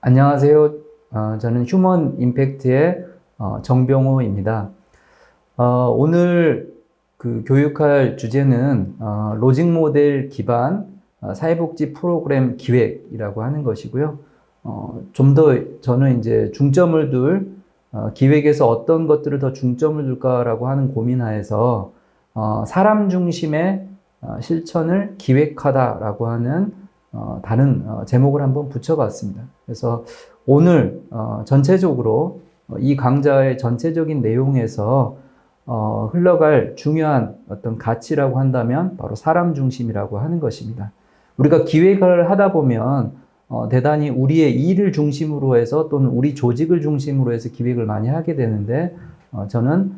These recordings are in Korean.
안녕하세요. 저는 휴먼 임팩트의 정병호입니다. 오늘 교육할 주제는 로직 모델 기반 사회복지 프로그램 기획이라고 하는 것이고요. 좀 더 저는 이제 중점을 둘 기획에서 어떤 것들을 더 중점을 둘까라고 하는 고민하에서 사람 중심의 실천을 기획하다라고 하는 다른 제목을 한번 붙여봤습니다. 그래서 오늘 전체적으로 이 강좌의 전체적인 내용에서 흘러갈 중요한 어떤 가치라고 한다면 바로 사람 중심이라고 하는 것입니다. 우리가 기획을 하다 보면 대단히 우리의 일을 중심으로 해서 또는 우리 조직을 중심으로 해서 기획을 많이 하게 되는데 저는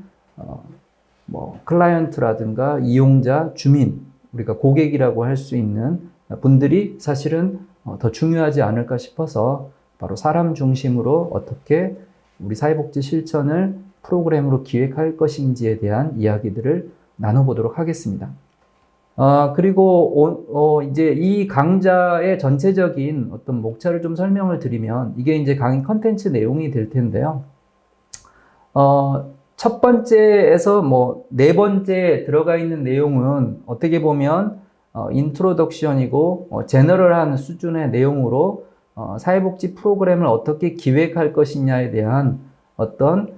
클라이언트라든가 이용자, 주민, 우리가 고객이라고 할 수 있는 분들이 사실은 더 중요하지 않을까 싶어서 바로 사람 중심으로 어떻게 우리 사회복지 실천을 프로그램으로 기획할 것인지에 대한 이야기들을 나눠보도록 하겠습니다. 그리고 이제 이 강좌의 전체적인 어떤 목차를 좀 설명을 드리면 이게 이제 강의 컨텐츠 내용이 될 텐데요. 첫 번째에서 네 번째 들어가 있는 내용은 어떻게 보면 인트로덕션이고 제너럴한 수준의 내용으로 사회복지 프로그램을 어떻게 기획할 것이냐에 대한 어떤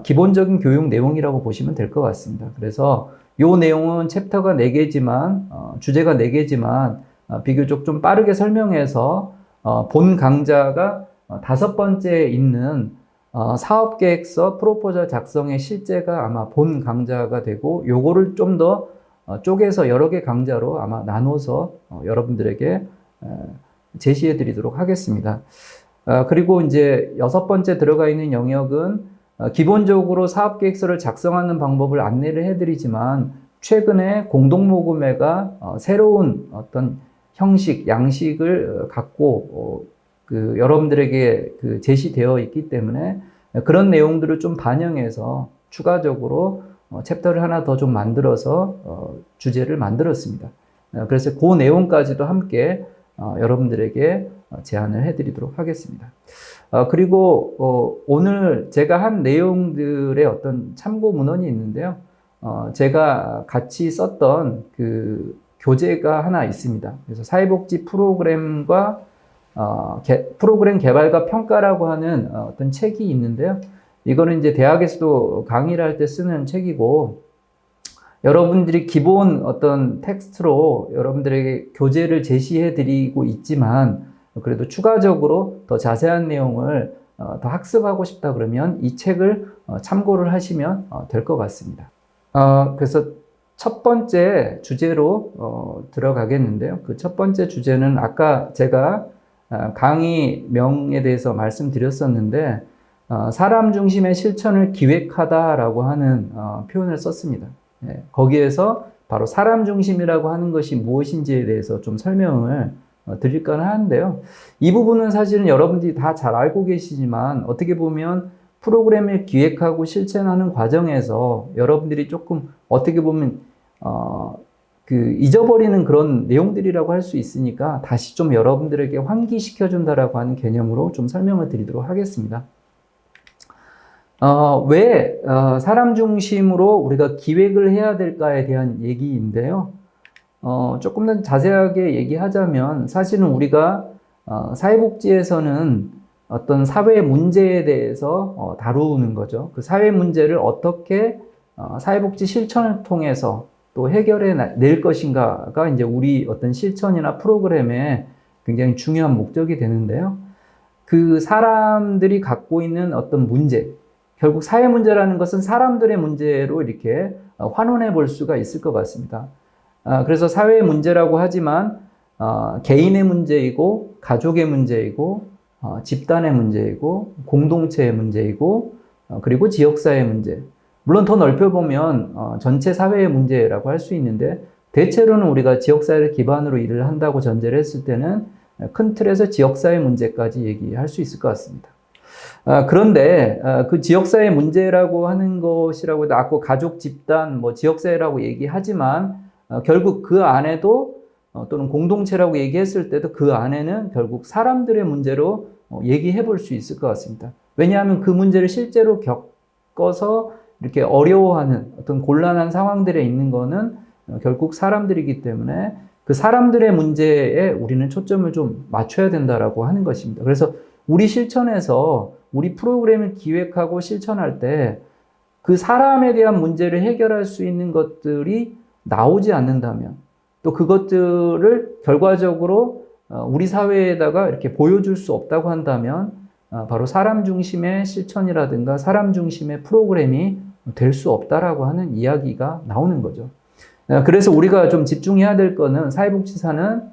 기본적인 교육 내용이라고 보시면 될 것 같습니다. 그래서 이 내용은 챕터가 4개지만 주제가 4개지만 비교적 좀 빠르게 설명해서 본 강좌가 5번째에 있는 사업계획서 프로포절 작성의 실제가 아마 본 강좌가 되고 요거를 좀 더 쪼개서 여러 개 강좌로 아마 나눠서 여러분들에게 제시해 드리도록 하겠습니다. 그리고 이제 6번째 들어가 있는 영역은 기본적으로 사업계획서를 작성하는 방법을 안내를 해드리지만 최근에 공동모금회가 새로운 어떤 형식, 양식을 갖고 여러분들에게 제시되어 있기 때문에 그런 내용들을 좀 반영해서 추가적으로 챕터를 하나 더 좀 만들어서 주제를 만들었습니다. 그래서 그 내용까지도 함께 여러분들에게 제안을 해드리도록 하겠습니다. 그리고 오늘 제가 한 내용들의 어떤 참고 문헌이 있는데요. 제가 같이 썼던 교재가 하나 있습니다. 그래서 사회복지 프로그램과 프로그램 개발과 평가라고 하는 어떤 책이 있는데요. 이거는 이제 대학에서도 강의를 할 때 쓰는 책이고, 여러분들이 기본 어떤 텍스트로 여러분들에게 교재를 제시해 드리고 있지만, 그래도 추가적으로 더 자세한 내용을 더 학습하고 싶다 그러면 이 책을 참고를 하시면 될 것 같습니다. 그래서 첫 번째 주제로 들어가겠는데요. 그 첫 번째 주제는 아까 제가 강의명에 대해서 말씀드렸었는데, 사람 중심의 실천을 기획하다라고 하는 표현을 썼습니다. 거기에서 바로 사람 중심이라고 하는 것이 무엇인지에 대해서 좀 설명을 드릴까 하는데요. 이 부분은 사실은 여러분들이 다 잘 알고 계시지만 어떻게 보면 프로그램을 기획하고 실천하는 과정에서 여러분들이 조금 어떻게 보면 잊어버리는 그런 내용들이라고 할 수 있으니까 다시 좀 여러분들에게 환기시켜준다라고 하는 개념으로 좀 설명을 드리도록 하겠습니다. 왜 사람 중심으로 우리가 기획을 해야 될까에 대한 얘기인데요. 조금 더 자세하게 얘기하자면 사실은 우리가 사회복지에서는 어떤 사회 문제에 대해서 다루는 거죠. 그 사회 문제를 어떻게 사회복지 실천을 통해서 또 해결해 낼 것인가가 이제 우리 어떤 실천이나 프로그램의 굉장히 중요한 목적이 되는데요. 그 사람들이 갖고 있는 어떤 문제, 결국 사회 문제라는 것은 사람들의 문제로 이렇게 환원해 볼 수가 있을 것 같습니다. 그래서 사회의 문제라고 하지만 개인의 문제이고 가족의 문제이고 집단의 문제이고 공동체의 문제이고 그리고 지역사회의 문제, 물론 더 넓혀보면 전체 사회의 문제라고 할 수 있는데 대체로는 우리가 지역사회를 기반으로 일을 한다고 전제를 했을 때는 큰 틀에서 지역사회 문제까지 얘기할 수 있을 것 같습니다. 그런데 그 지역사회 문제라고 하는 것이라고 해도 아까 가족, 집단, 지역사회라고 얘기하지만 결국 그 안에도 또는 공동체라고 얘기했을 때도 그 안에는 결국 사람들의 문제로 얘기해 볼 수 있을 것 같습니다. 왜냐하면 그 문제를 실제로 겪어서 이렇게 어려워하는 어떤 곤란한 상황들에 있는 거는 결국 사람들이기 때문에 그 사람들의 문제에 우리는 초점을 좀 맞춰야 된다라고 하는 것입니다. 그래서 우리 실천에서 우리 프로그램을 기획하고 실천할 때 그 사람에 대한 문제를 해결할 수 있는 것들이 나오지 않는다면 또 그것들을 결과적으로 우리 사회에다가 이렇게 보여줄 수 없다고 한다면 바로 사람 중심의 실천이라든가 사람 중심의 프로그램이 될 수 없다라고 하는 이야기가 나오는 거죠. 그래서 우리가 좀 집중해야 될 거는 사회복지사는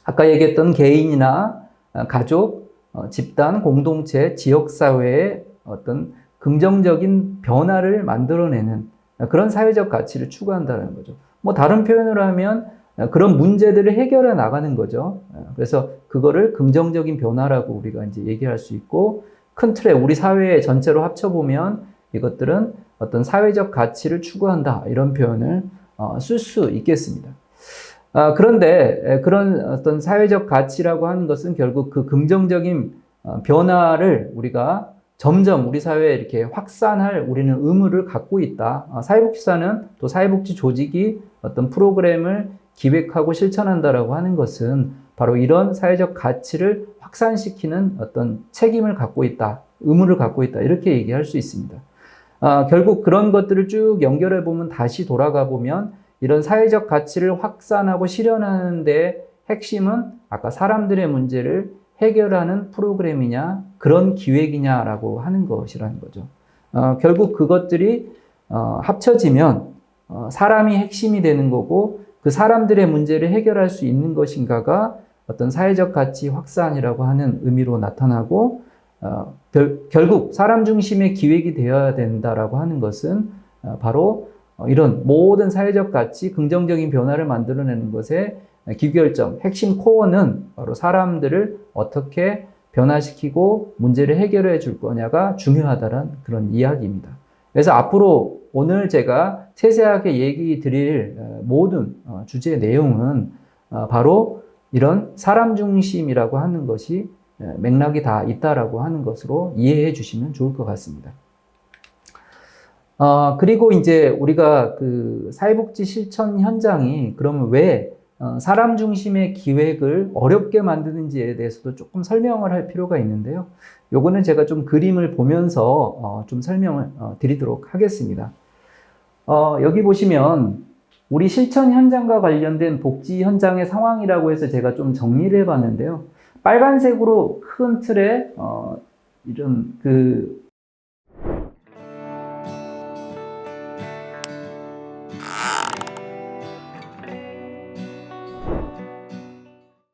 아까 얘기했던 개인이나 가족, 집단, 공동체, 지역사회의 어떤 긍정적인 변화를 만들어내는 그런 사회적 가치를 추구한다는 거죠. 뭐 다른 표현으로 하면 그런 문제들을 해결해 나가는 거죠. 그래서 그거를 긍정적인 변화라고 우리가 이제 얘기할 수 있고 큰 틀에 우리 사회 전체로 합쳐보면 이것들은 어떤 사회적 가치를 추구한다 이런 표현을 쓸 수 있겠습니다. 그런데 그런 어떤 사회적 가치라고 하는 것은 결국 그 긍정적인 변화를 우리가 점점 우리 사회에 이렇게 확산할 우리는 의무를 갖고 있다. 사회복지사는 또 사회복지 조직이 어떤 프로그램을 기획하고 실천한다라고 하는 것은 바로 이런 사회적 가치를 확산시키는 어떤 책임을 갖고 있다. 의무를 갖고 있다. 이렇게 얘기할 수 있습니다. 결국 그런 것들을 쭉 연결해 보면 다시 돌아가 보면 이런 사회적 가치를 확산하고 실현하는 데 핵심은 아까 사람들의 문제를 해결하는 프로그램이냐 그런 기획이냐라고 하는 것이라는 거죠. 결국 그것들이 합쳐지면 사람이 핵심이 되는 거고 그 사람들의 문제를 해결할 수 있는 것인가가 어떤 사회적 가치 확산이라고 하는 의미로 나타나고 결국 사람 중심의 기획이 되어야 된다라고 하는 것은 바로 이런 모든 사회적 가치, 긍정적인 변화를 만들어내는 것에 기결점, 핵심 코어는 바로 사람들을 어떻게 변화시키고 문제를 해결해 줄 거냐가 중요하다는 그런 이야기입니다. 그래서 앞으로 오늘 제가 세세하게 얘기 드릴 모든 주제 내용은 바로 이런 사람 중심이라고 하는 것이 맥락이 다 있다라고 하는 것으로 이해해 주시면 좋을 것 같습니다. 그리고 이제 우리가 그 사회복지 실천 현장이 그러면 왜 사람 중심의 기획을 어렵게 만드는지에 대해서도 조금 설명을 할 필요가 있는데요. 요거는 제가 좀 그림을 보면서 좀 설명을 드리도록 하겠습니다. 여기 보시면 우리 실천 현장과 관련된 복지 현장의 상황이라고 해서 제가 좀 정리를 해봤는데요. 빨간색으로 큰 틀에 이런 그